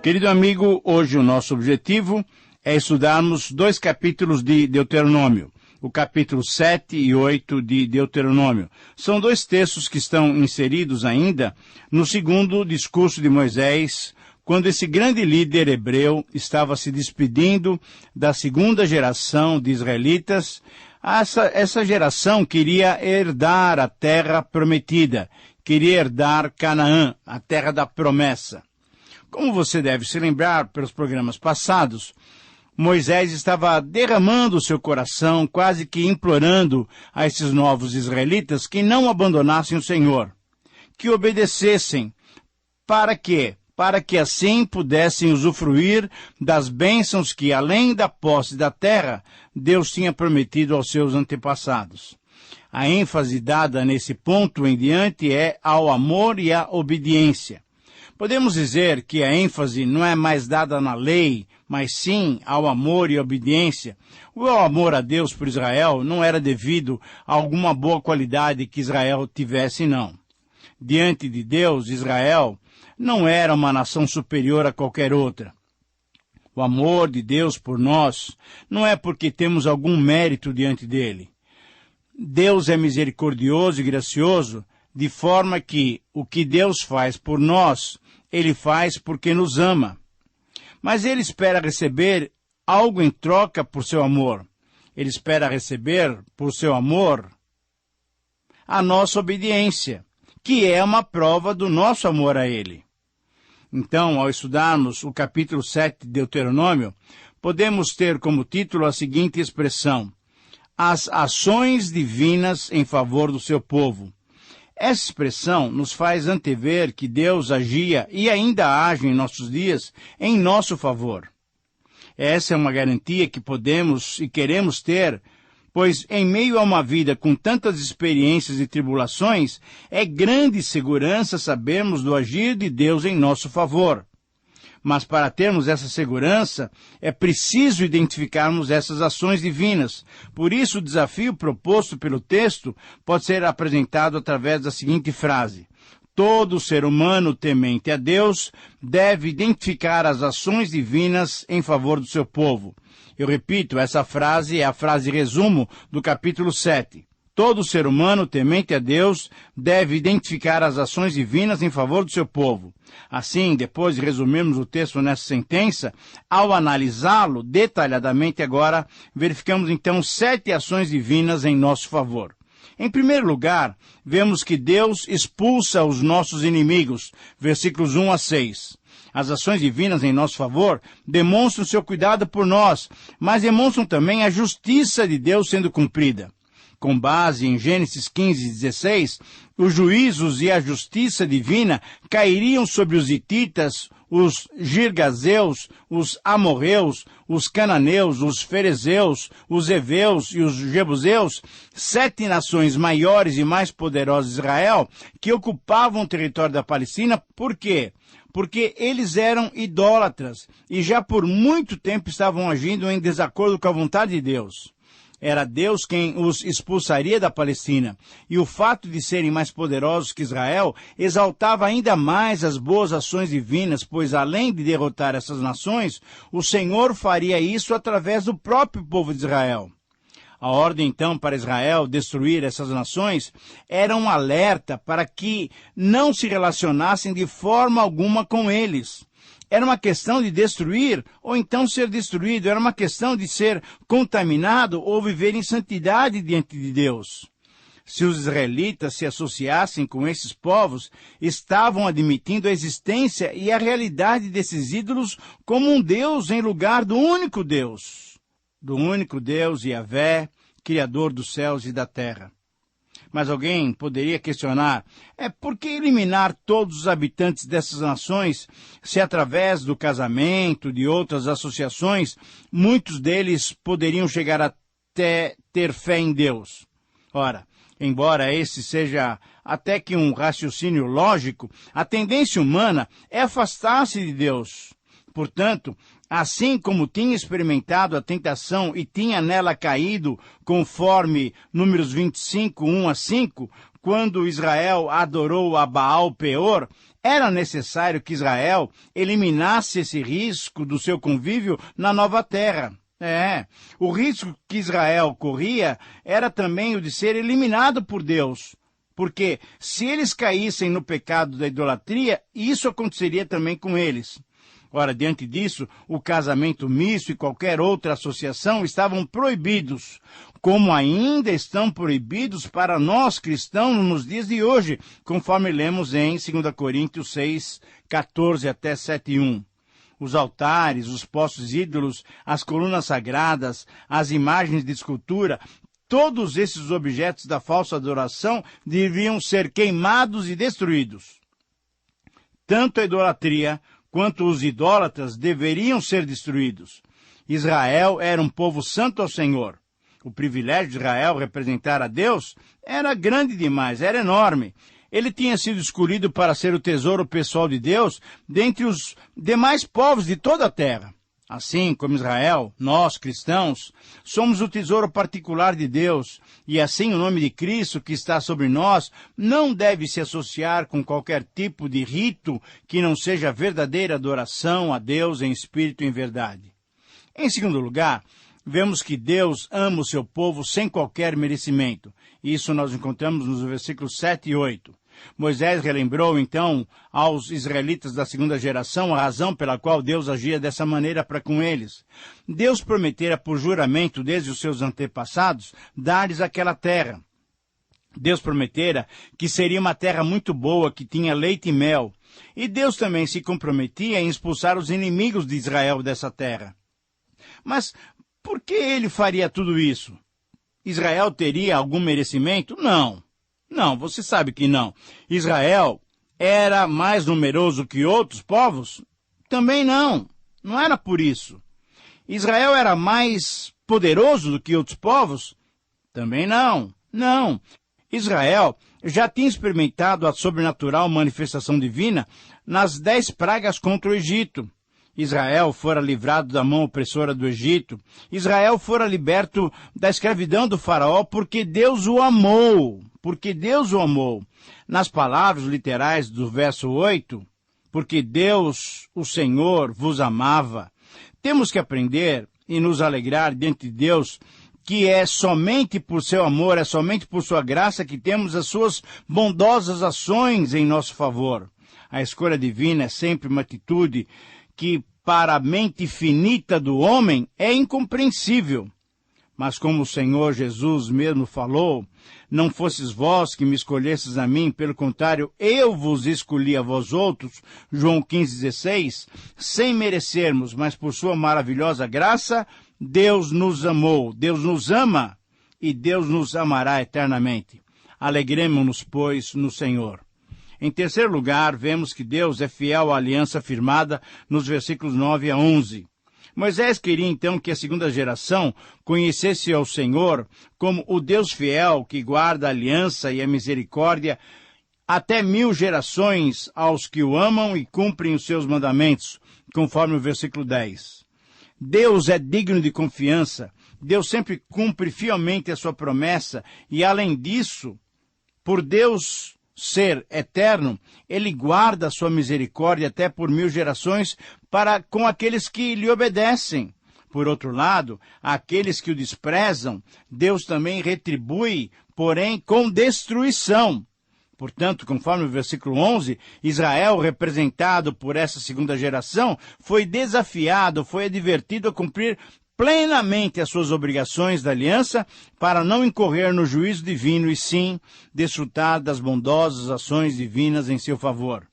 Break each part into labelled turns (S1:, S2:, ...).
S1: Querido amigo, hoje o nosso objetivo é estudarmos 2 capítulos de Deuteronômio, o capítulo 7 e 8 de Deuteronômio. São 2 textos que estão inseridos ainda no segundo discurso de Moisés, quando esse grande líder hebreu estava se despedindo da segunda geração de israelitas. Essa geração queria herdar a terra prometida, queria herdar Canaã, a terra da promessa. Como você deve se lembrar pelos programas passados, Moisés estava derramando o seu coração, quase que implorando a esses novos israelitas que não abandonassem o Senhor, que obedecessem. Para quê? Para que assim pudessem usufruir das bênçãos que, além da posse da terra, Deus tinha prometido aos seus antepassados. A ênfase dada nesse ponto em diante é ao amor e à obediência. Podemos dizer que a ênfase não é mais dada na lei, mas sim ao amor e obediência. O amor a Deus por Israel não era devido a alguma boa qualidade que Israel tivesse, não. Diante de Deus, Israel não era uma nação superior a qualquer outra. O amor de Deus por nós não é porque temos algum mérito diante dele. Deus é misericordioso e gracioso, de forma que o que Deus faz por nós, Ele faz porque nos ama. Mas Ele espera receber algo em troca por seu amor. Ele espera receber, por seu amor, a nossa obediência, que é uma prova do nosso amor a Ele. Então, ao estudarmos o capítulo 7 de Deuteronômio, podemos ter como título a seguinte expressão: as ações divinas em favor do seu povo. Essa expressão nos faz antever que Deus agia e ainda age em nossos dias em nosso favor. Essa é uma garantia que podemos e queremos ter, pois em meio a uma vida com tantas experiências e tribulações, é grande segurança sabermos do agir de Deus em nosso favor. Mas para termos essa segurança, é preciso identificarmos essas ações divinas. Por isso, o desafio proposto pelo texto pode ser apresentado através da seguinte frase: todo ser humano temente a Deus deve identificar as ações divinas em favor do seu povo. Eu repito, essa frase é a frase resumo do capítulo 7. Todo ser humano temente a Deus deve identificar as ações divinas em favor do seu povo. Assim, depois de resumirmos o texto nessa sentença, ao analisá-lo detalhadamente agora, verificamos então 7 ações divinas em nosso favor. Em primeiro lugar, vemos que Deus expulsa os nossos inimigos, versículos 1 a 6. As ações divinas em nosso favor demonstram seu cuidado por nós, mas demonstram também a justiça de Deus sendo cumprida. Com base em Gênesis 15:16, os juízos e a justiça divina cairiam sobre os hititas, os girgazeus, os amorreus, os cananeus, os ferezeus, os heveus e os jebuseus, 7 nações maiores e mais poderosas de Israel, que ocupavam o território da Palestina. Por quê? Porque eles eram idólatras e já por muito tempo estavam agindo em desacordo com a vontade de Deus. Era Deus quem os expulsaria da Palestina, e o fato de serem mais poderosos que Israel exaltava ainda mais as boas ações divinas, pois além de derrotar essas nações, o Senhor faria isso através do próprio povo de Israel. A ordem, então, para Israel destruir essas nações era um alerta para que não se relacionassem de forma alguma com eles. Era uma questão de destruir ou então ser destruído. Era uma questão de ser contaminado ou viver em santidade diante de Deus. Se os israelitas se associassem com esses povos, estavam admitindo a existência e a realidade desses ídolos como um Deus em lugar do único Deus Yahvé, Criador dos céus e da terra. Mas alguém poderia questionar, por que eliminar todos os habitantes dessas nações, se através do casamento, de outras associações, muitos deles poderiam chegar até ter fé em Deus? Ora, embora esse seja até que um raciocínio lógico, a tendência humana é afastar-se de Deus. Portanto, assim como tinha experimentado a tentação e tinha nela caído, conforme Números 25, 1 a 5, quando Israel adorou a Baal Peor, era necessário que Israel eliminasse esse risco do seu convívio na nova terra. O risco que Israel corria era também o de ser eliminado por Deus, porque se eles caíssem no pecado da idolatria, isso aconteceria também com eles. Ora, diante disso, o casamento misto e qualquer outra associação estavam proibidos, como ainda estão proibidos para nós cristãos nos dias de hoje, conforme lemos em 2 Coríntios 6, 14 até 7:1. Os altares, os postos ídolos, as colunas sagradas, as imagens de escultura, todos esses objetos da falsa adoração deviam ser queimados e destruídos. Tanto a idolatria quanto os idólatras deveriam ser destruídos. Israel era um povo santo ao Senhor. O privilégio de Israel representar a Deus era grande demais, era enorme. Ele tinha sido escolhido para ser o tesouro pessoal de Deus dentre os demais povos de toda a terra. Assim como Israel, nós, cristãos, somos o tesouro particular de Deus, e assim o nome de Cristo que está sobre nós não deve se associar com qualquer tipo de rito que não seja verdadeira adoração a Deus em espírito e em verdade. Em segundo lugar, vemos que Deus ama o seu povo sem qualquer merecimento. Isso nós encontramos nos versículos 7 e 8. Moisés relembrou, então, aos israelitas da segunda geração a razão pela qual Deus agia dessa maneira para com eles. Deus prometera por juramento, desde os seus antepassados, dar-lhes aquela terra. Deus prometera que seria uma terra muito boa, que tinha leite e mel. E Deus também se comprometia em expulsar os inimigos de Israel dessa terra. Mas por que ele faria tudo isso? Israel teria algum merecimento? Não, você sabe que não. Israel era mais numeroso que outros povos? Também não era por isso. Israel era mais poderoso do que outros povos? Também não. Israel já tinha experimentado a sobrenatural manifestação divina nas 10 pragas contra o Egito. Israel fora livrado da mão opressora do Egito. Israel fora liberto da escravidão do faraó porque Deus o amou. Nas palavras literais do verso 8, porque Deus, o Senhor, vos amava. Temos que aprender e nos alegrar diante de Deus que é somente por seu amor, é somente por sua graça que temos as suas bondosas ações em nosso favor. A escolha divina é sempre uma atitude que, para a mente finita do homem, é incompreensível. Mas como o Senhor Jesus mesmo falou, não fosses vós que me escolhesses a mim, pelo contrário, eu vos escolhi a vós outros, João 15,16, sem merecermos, mas por sua maravilhosa graça, Deus nos amou, Deus nos ama e Deus nos amará eternamente. Alegremo-nos, pois, no Senhor. Em terceiro lugar, vemos que Deus é fiel à aliança firmada nos versículos 9 a 11. Moisés queria então que a segunda geração conhecesse ao Senhor como o Deus fiel que guarda a aliança e a misericórdia até 1000 gerações aos que o amam e cumprem os seus mandamentos, conforme o versículo 10. Deus é digno de confiança, Deus sempre cumpre fielmente a sua promessa e, além disso, por Deus ser eterno, ele guarda a sua misericórdia até por 1000 gerações para com aqueles que lhe obedecem. Por outro lado, aqueles que o desprezam, Deus também retribui, porém com destruição. Portanto, conforme o versículo 11, Israel, representado por essa segunda geração, foi desafiado, foi advertido a cumprir plenamente as suas obrigações da aliança para não incorrer no juízo divino e sim desfrutar das bondosas ações divinas em seu favor.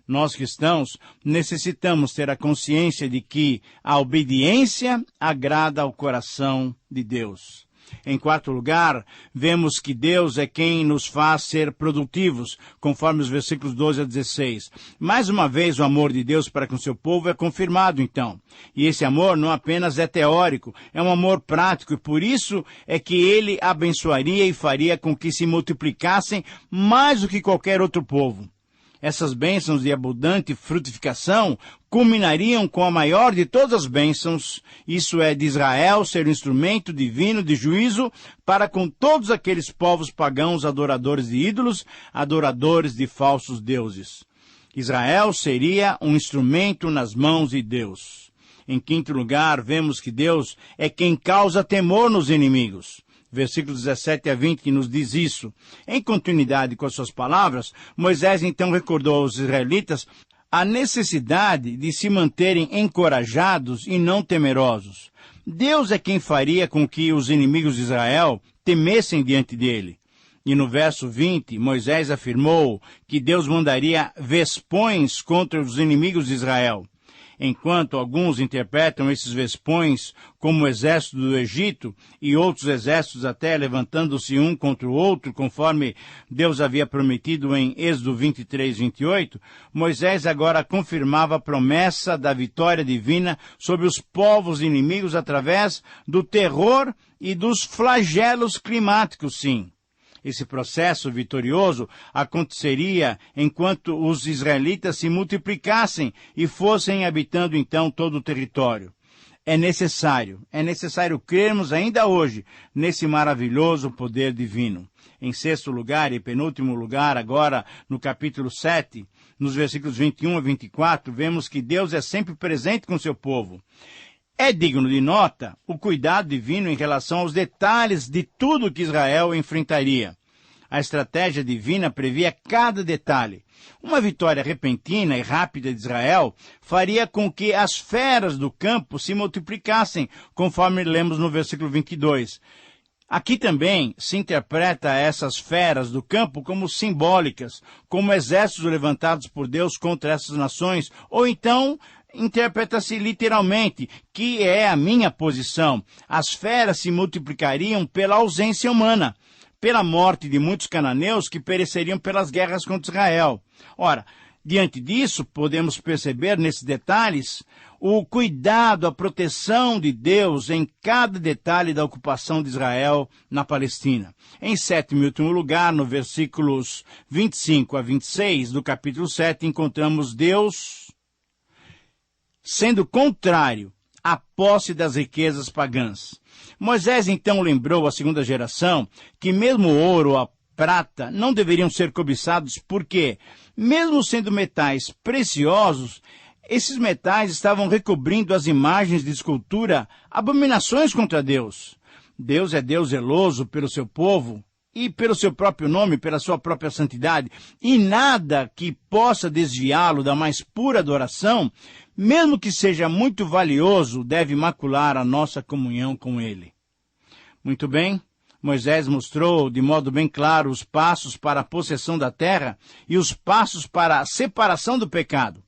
S1: Nós cristãos necessitamos ter a consciência de que a obediência agrada ao coração de Deus. Em quarto lugar, vemos que Deus é quem nos faz ser produtivos, conforme os versículos 12 a 16. Mais uma vez, o amor de Deus para com seu povo é confirmado, então. E esse amor não apenas é teórico, é um amor prático, e por isso é que ele abençoaria e faria com que se multiplicassem mais do que qualquer outro povo. Essas bênçãos de abundante frutificação culminariam com a maior de todas as bênçãos, isso é, de Israel ser um instrumento divino de juízo para com todos aqueles povos pagãos adoradores de ídolos, adoradores de falsos deuses. Israel seria um instrumento nas mãos de Deus. Em quinto lugar, vemos que Deus é quem causa temor nos inimigos. Versículos 17 a 20 que nos diz isso. Em continuidade com as suas palavras, Moisés então recordou aos israelitas a necessidade de se manterem encorajados e não temerosos. Deus é quem faria com que os inimigos de Israel temessem diante dele. E no verso 20, Moisés afirmou que Deus mandaria vespões contra os inimigos de Israel. Enquanto alguns interpretam esses vespões como o exército do Egito e outros exércitos até levantando-se um contra o outro, conforme Deus havia prometido em Êxodo 23, 28, Moisés agora confirmava a promessa da vitória divina sobre os povos inimigos através do terror e dos flagelos climáticos, sim. Esse processo vitorioso aconteceria enquanto os israelitas se multiplicassem e fossem habitando então todo o território. É necessário crermos ainda hoje nesse maravilhoso poder divino. Em sexto lugar e penúltimo lugar, agora no capítulo 7, nos versículos 21 a 24, vemos que Deus é sempre presente com seu povo. É digno de nota o cuidado divino em relação aos detalhes de tudo que Israel enfrentaria. A estratégia divina previa cada detalhe. Uma vitória repentina e rápida de Israel faria com que as feras do campo se multiplicassem, conforme lemos no versículo 22. Aqui também se interpreta essas feras do campo como simbólicas, como exércitos levantados por Deus contra essas nações, ou então interpreta-se literalmente, que é a minha posição. As feras se multiplicariam pela ausência humana, pela morte de muitos cananeus que pereceriam pelas guerras contra Israel. Ora, diante disso, podemos perceber nesses detalhes o cuidado, a proteção de Deus em cada detalhe da ocupação de Israel na Palestina. Em sétimo e último lugar, no versículos 25 a 26 do capítulo 7, encontramos Deus sendo contrário à posse das riquezas pagãs. Moisés então lembrou à segunda geração que mesmo o ouro ou a prata não deveriam ser cobiçados porque, mesmo sendo metais preciosos, esses metais estavam recobrindo as imagens de escultura, abominações contra Deus. Deus é Deus zeloso pelo seu povo e pelo seu próprio nome, pela sua própria santidade, e nada que possa desviá-lo da mais pura adoração, mesmo que seja muito valioso, deve macular a nossa comunhão com ele. Muito bem, Moisés mostrou de modo bem claro os passos para a possessão da terra e os passos para a separação do pecado.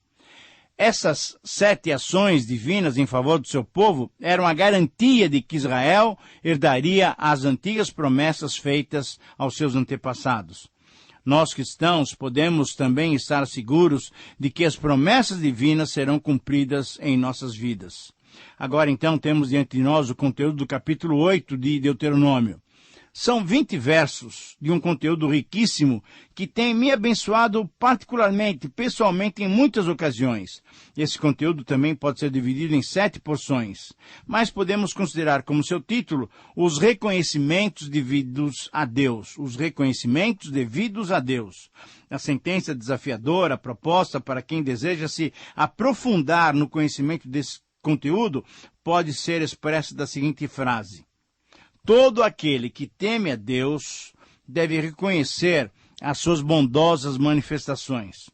S1: Essas 7 ações divinas em favor do seu povo eram a garantia de que Israel herdaria as antigas promessas feitas aos seus antepassados. Nós cristãos podemos também estar seguros de que as promessas divinas serão cumpridas em nossas vidas. Agora então temos diante de nós o conteúdo do capítulo 8 de Deuteronômio. São 20 versos de um conteúdo riquíssimo que tem me abençoado particularmente, pessoalmente, em muitas ocasiões. Esse conteúdo também pode ser dividido em 7 porções, mas podemos considerar como seu título os reconhecimentos devidos a Deus. Os reconhecimentos devidos a Deus. A sentença desafiadora proposta para quem deseja se aprofundar no conhecimento desse conteúdo pode ser expressa da seguinte frase: todo aquele que teme a Deus deve reconhecer as suas bondosas manifestações.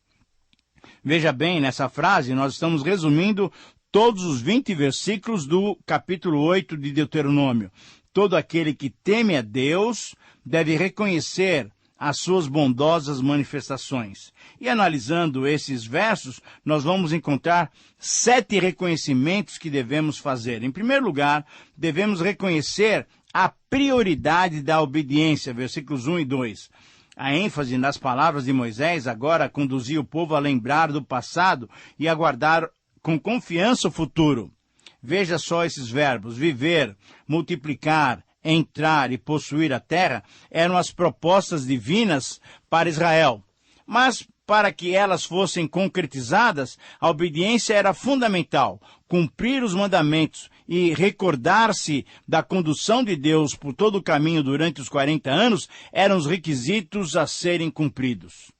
S1: Veja bem, nessa frase nós estamos resumindo todos os 20 versículos do capítulo 8 de Deuteronômio. Todo aquele que teme a Deus deve reconhecer as suas bondosas manifestações. E analisando esses versos, nós vamos encontrar 7 reconhecimentos que devemos fazer. Em primeiro lugar, devemos reconhecer a prioridade da obediência, versículos 1 e 2. A ênfase nas palavras de Moisés agora conduzia o povo a lembrar do passado e aguardar com confiança o futuro. Veja só esses verbos: viver, multiplicar, entrar e possuir a terra eram as propostas divinas para Israel. Mas para que elas fossem concretizadas, a obediência era fundamental. Cumprir os mandamentos e recordar-se da condução de Deus por todo o caminho durante os 40 anos eram os requisitos a serem cumpridos.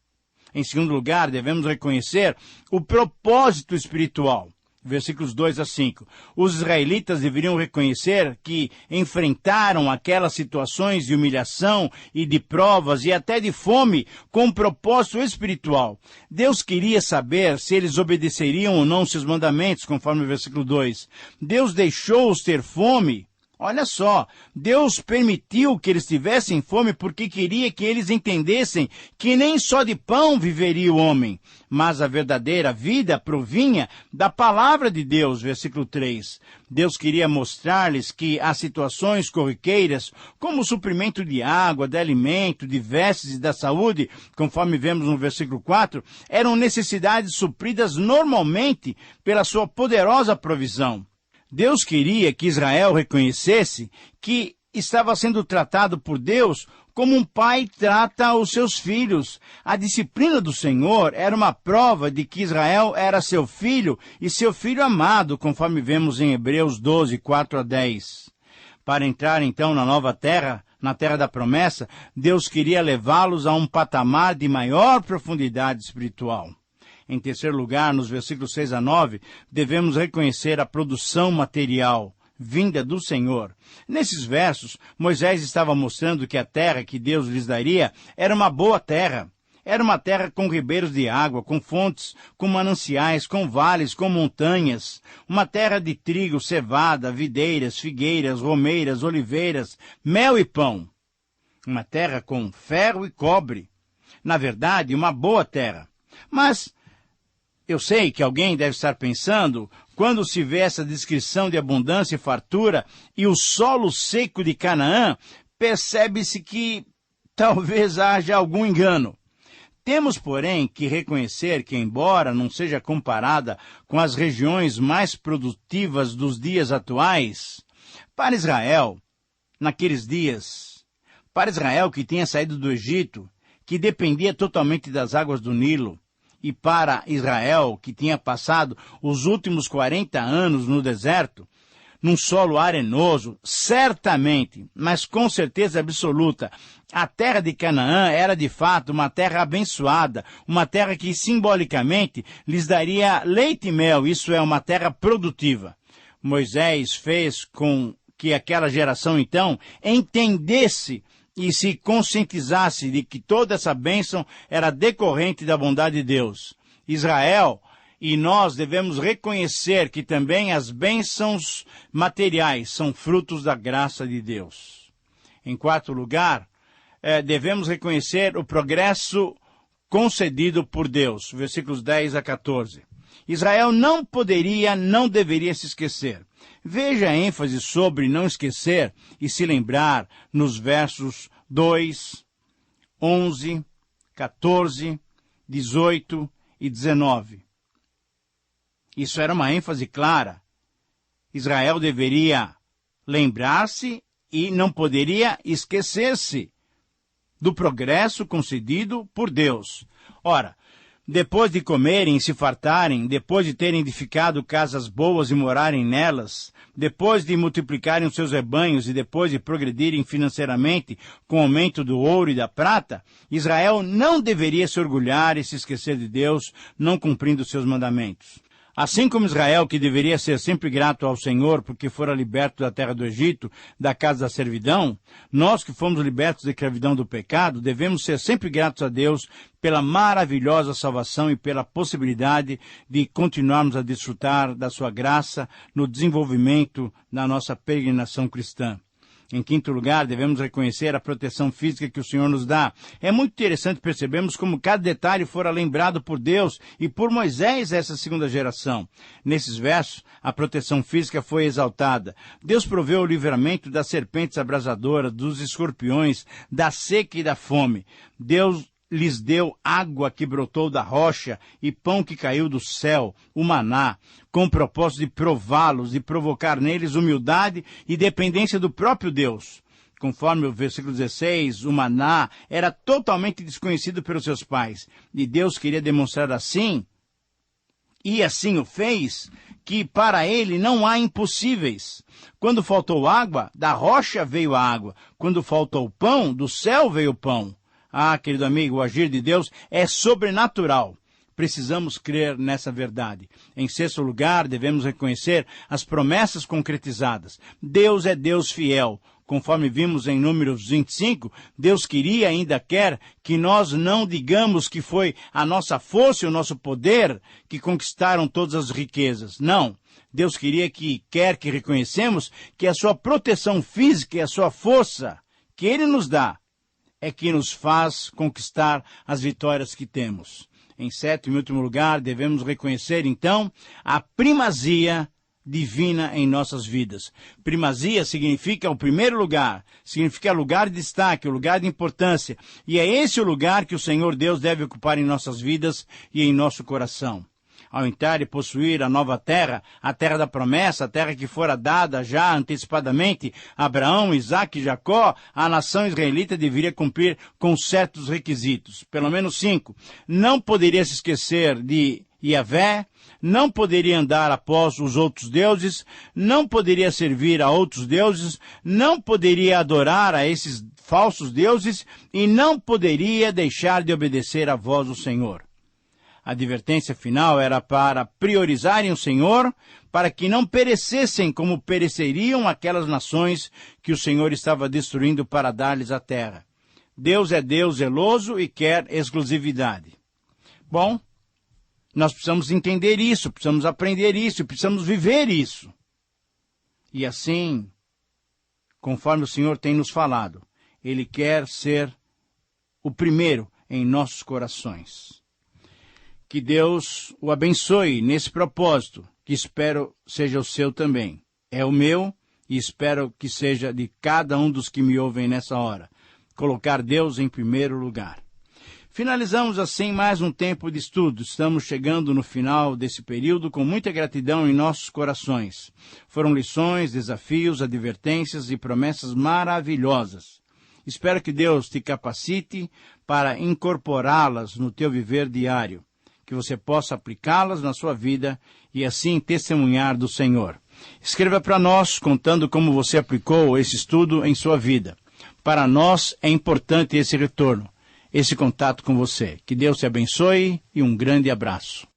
S1: Em segundo lugar, devemos reconhecer o propósito espiritual. Versículos 2 a 5. Os israelitas deveriam reconhecer que enfrentaram aquelas situações de humilhação e de provas e até de fome com um propósito espiritual. Deus queria saber se eles obedeceriam ou não seus mandamentos, conforme o versículo 2. Deus deixou-os ter fome. Olha só, Deus permitiu que eles tivessem fome porque queria que eles entendessem que nem só de pão viveria o homem, mas a verdadeira vida provinha da palavra de Deus, versículo 3. Deus queria mostrar-lhes que as situações corriqueiras, como o suprimento de água, de alimento, de vestes e da saúde, conforme vemos no versículo 4, eram necessidades supridas normalmente pela sua poderosa provisão. Deus queria que Israel reconhecesse que estava sendo tratado por Deus como um pai trata os seus filhos. A disciplina do Senhor era uma prova de que Israel era seu filho e seu filho amado, conforme vemos em Hebreus 12, 4 a 10. Para entrar então na nova terra, na terra da promessa, Deus queria levá-los a um patamar de maior profundidade espiritual. Em terceiro lugar, nos versículos 6 a 9, devemos reconhecer a produção material, vinda do Senhor. Nesses versos, Moisés estava mostrando que a terra que Deus lhes daria era uma boa terra. Era uma terra com ribeiros de água, com fontes, com mananciais, com vales, com montanhas. Uma terra de trigo, cevada, videiras, figueiras, romeiras, oliveiras, mel e pão. Uma terra com ferro e cobre. Na verdade, uma boa terra. Mas eu sei que alguém deve estar pensando, quando se vê essa descrição de abundância e fartura e o solo seco de Canaã, percebe-se que talvez haja algum engano. Temos, porém, que reconhecer que, embora não seja comparada com as regiões mais produtivas dos dias atuais, para Israel, naqueles dias, para Israel que tinha saído do Egito, que dependia totalmente das águas do Nilo, e para Israel, que tinha passado os últimos 40 anos no deserto, num solo arenoso, certamente, mas com certeza absoluta, a terra de Canaã era de fato uma terra abençoada, uma terra que simbolicamente lhes daria leite e mel, isso é, uma terra produtiva. Moisés fez com que aquela geração, então, entendesse e se conscientizasse de que toda essa bênção era decorrente da bondade de Deus. Israel e nós devemos reconhecer que também as bênçãos materiais são frutos da graça de Deus. Em quarto lugar, devemos reconhecer o progresso concedido por Deus, versículos 10 a 14. Israel não poderia, não deveria se esquecer. Veja a ênfase sobre não esquecer e se lembrar nos versos 2, 11, 14, 18 e 19. Isso era uma ênfase clara. Israel deveria lembrar-se e não poderia esquecer-se do progresso concedido por Deus. Ora, depois de comerem e se fartarem, depois de terem edificado casas boas e morarem nelas, depois de multiplicarem os seus rebanhos e depois de progredirem financeiramente com o aumento do ouro e da prata, Israel não deveria se orgulhar e se esquecer de Deus, não cumprindo seus mandamentos. Assim como Israel, que deveria ser sempre grato ao Senhor porque fora liberto da terra do Egito, da casa da servidão, nós que fomos libertos da escravidão do pecado, devemos ser sempre gratos a Deus pela maravilhosa salvação e pela possibilidade de continuarmos a desfrutar da sua graça no desenvolvimento da nossa peregrinação cristã. Em quinto lugar, devemos reconhecer a proteção física que o Senhor nos dá. É muito interessante percebermos como cada detalhe fora lembrado por Deus e por Moisés essa segunda geração. Nesses versos, a proteção física foi exaltada. Deus proveu o livramento das serpentes abrasadoras, dos escorpiões, da seca e da fome. Deus lhes deu água que brotou da rocha e pão que caiu do céu, o maná, com o propósito de prová-los, de provocar neles humildade e dependência do próprio Deus. Conforme o versículo 16, o maná era totalmente desconhecido pelos seus pais. E Deus queria demonstrar assim, e assim o fez, que para ele não há impossíveis. Quando faltou água, da rocha veio a água. Quando faltou pão, do céu veio o pão. Ah, querido amigo, o agir de Deus é sobrenatural. Precisamos crer nessa verdade. Em sexto lugar, devemos reconhecer as promessas concretizadas. Deus é Deus fiel. Conforme vimos em Números 25, Deus queria e ainda quer que nós não digamos que foi a nossa força e o nosso poder que conquistaram todas as riquezas. Não. Deus quer que reconhecemos que a sua proteção física e a sua força que Ele nos dá é que nos faz conquistar as vitórias que temos. Em sétimo e último lugar, devemos reconhecer, então, a primazia divina em nossas vidas. Primazia significa o primeiro lugar, significa lugar de destaque, o lugar de importância. E é esse o lugar que o Senhor Deus deve ocupar em nossas vidas e em nosso coração. Ao entrar e possuir a nova terra, a terra da promessa, a terra que fora dada já antecipadamente a Abraão, Isaque e Jacó, a nação israelita deveria cumprir com certos requisitos, pelo menos 5. Não poderia se esquecer de Yahvé, não poderia andar após os outros deuses, não poderia servir a outros deuses, não poderia adorar a esses falsos deuses e não poderia deixar de obedecer à voz do Senhor. A advertência final era para priorizarem o Senhor, para que não perecessem como pereceriam aquelas nações que o Senhor estava destruindo para dar-lhes a terra. Deus é Deus zeloso e quer exclusividade. Bom, nós precisamos entender isso, precisamos aprender isso, precisamos viver isso. E assim, conforme o Senhor tem nos falado, Ele quer ser o primeiro em nossos corações. Que Deus o abençoe nesse propósito, que espero seja o seu também. É o meu e espero que seja de cada um dos que me ouvem nessa hora. Colocar Deus em primeiro lugar. Finalizamos assim mais um tempo de estudo. Estamos chegando no final desse período com muita gratidão em nossos corações. Foram lições, desafios, advertências e promessas maravilhosas. Espero que Deus te capacite para incorporá-las no teu viver diário, que você possa aplicá-las na sua vida e assim testemunhar do Senhor. Escreva para nós contando como você aplicou esse estudo em sua vida. Para nós é importante esse retorno, esse contato com você. Que Deus te abençoe e um grande abraço.